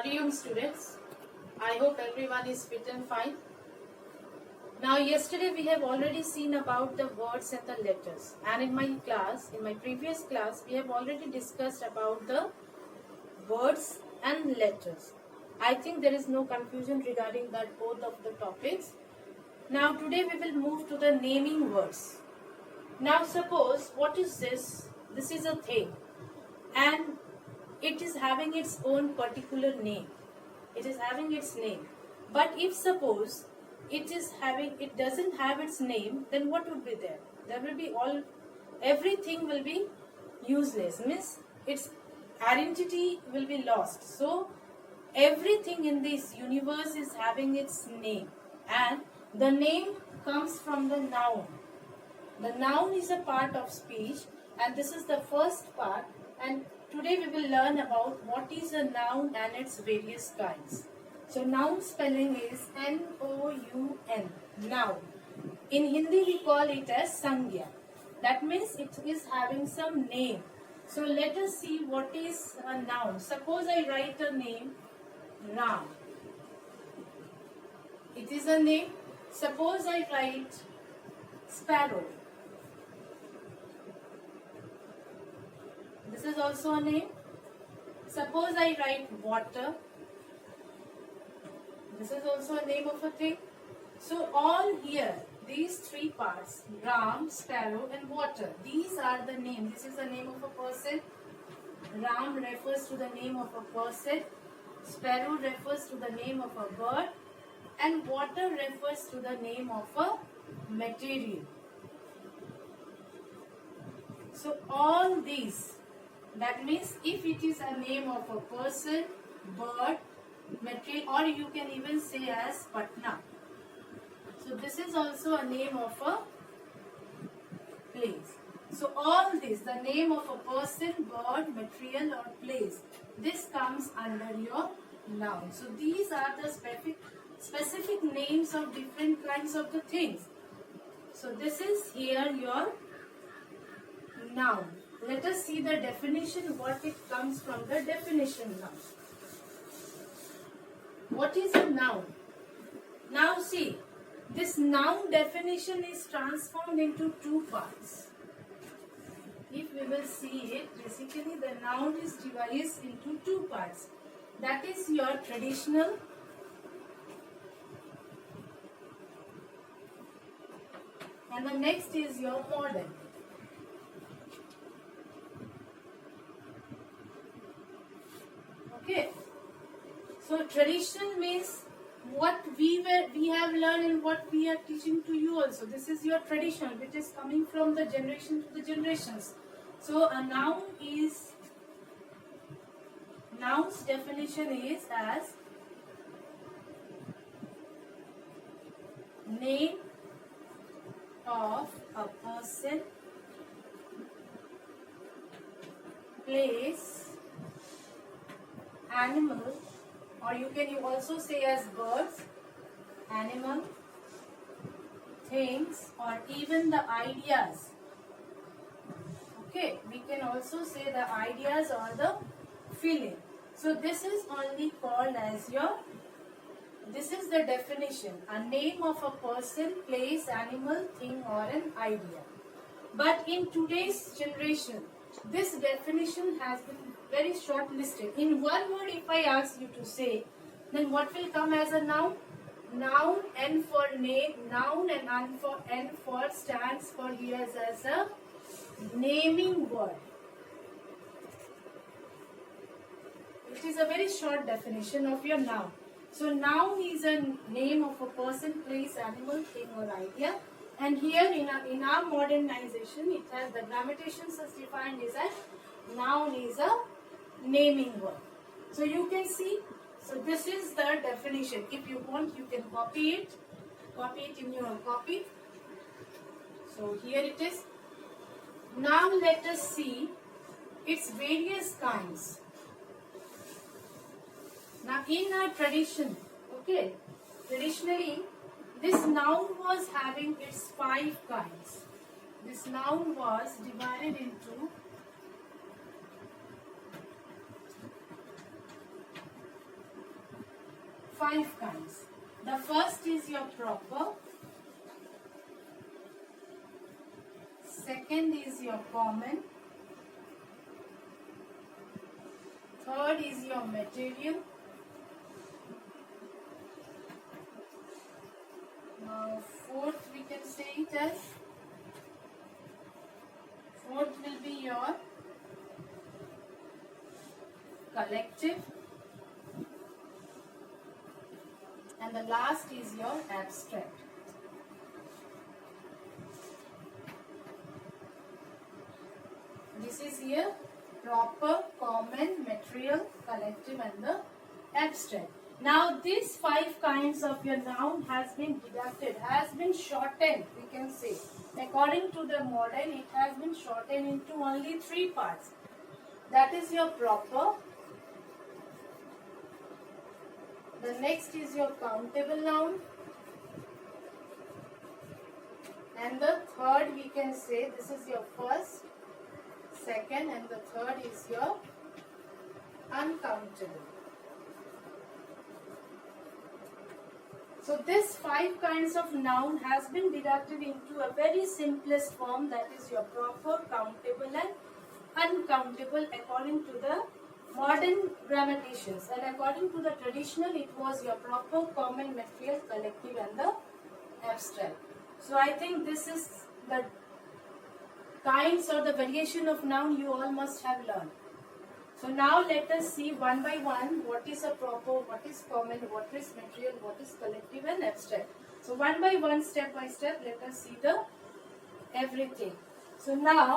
afternoon, students. I hope everyone is fit and fine. Now, yesterday we have already seen about the words and the letters, and in my previous class, we have already discussed about the words and letters. I think there is no confusion regarding that both of the topics. Now, today we will move to the naming words. Now, suppose what is this? This is a thing, and it is having its own particular name. It is having its name. But if suppose it doesn't have its name, then what would be there? There will be everything will be useless. Means its identity will be lost. So everything in this universe is having its name, and the name comes from the noun. The noun is a part of speech, and this is the first part, and today we will learn about what is a noun and its various kinds. So noun spelling is N-O-U-N, noun. In Hindi we call it as Sangya. That means it is having some name. So let us see what is a noun. Suppose I write a name Ram. It is a name. Suppose I write Sparrow. This is also a name. Suppose I write water. This is also a name of a thing. So all here, these three parts, Ram, Sparrow and water, these are the names. This is the name of a person. Ram refers to the name of a person. Sparrow refers to the name of a bird. And water refers to the name of a material. So all these, that means if it is a name of a person, bird, material, or you can even say as Patna. So this is also a name of a place. So all this, the name of a person, bird, material or place, this comes under your noun. So these are the specific names of different kinds of the things. So this is here your noun. Let us see the definition, what it comes from the definition now. What is a noun? Now see, this noun definition is transformed into two parts. If we will see it, basically the noun is divided into two parts. That is your traditional and the next is your modern. Okay. So traditional means what we have learned and what we are teaching to you also. This is your tradition, which is coming from the generation to the generations. So a noun is, noun's definition is as name of a person, place, animal, or you can also say as birds, animal, things, or even the ideas. Okay, we can also say the ideas or the feeling. So this is only called as your, this is the definition, a name of a person, place, animal, thing or an idea. But in today's generation, this definition has been very short listed. In one word, if I ask you to say, then what will come as a noun? Noun, N for name, noun, and N for stands for here as a naming word. It is a very short definition of your noun. So noun is a name of a person, place, animal, thing or idea. And here in our modernization, it has the grammatications as defined is a noun is a naming word. So you can see, so this is the definition. If you want, you can copy it in your copy. So here it is. Now let us see its various kinds. Now in our tradition, okay, traditionally this noun was having its 5 kinds. This noun was divided into 5 kinds. The first is your proper. Second is your common. Third is your material. Now fourth we can say it as. Fourth will be your collective. And the last is your abstract. This is here proper, common, material, collective and the abstract. Now these 5 kinds of your noun has been deducted, has been shortened, we can say. According to the model, it has been shortened into only 3 parts. That is your proper. The next is your countable noun. And the third we can say, this is your first, second and the third is your uncountable. So this 5 kinds of noun has been deducted into a very simplest form, that is your proper, countable and uncountable according to the modern grammaticians, and according to the traditional it was your proper, common, material, collective and the abstract. So I think this is the kinds or the variation of noun you all must have learned. So now let us see one by one what is a proper, what is common, what is material, what is collective and abstract. So one by one, step by step, let us see the everything. So now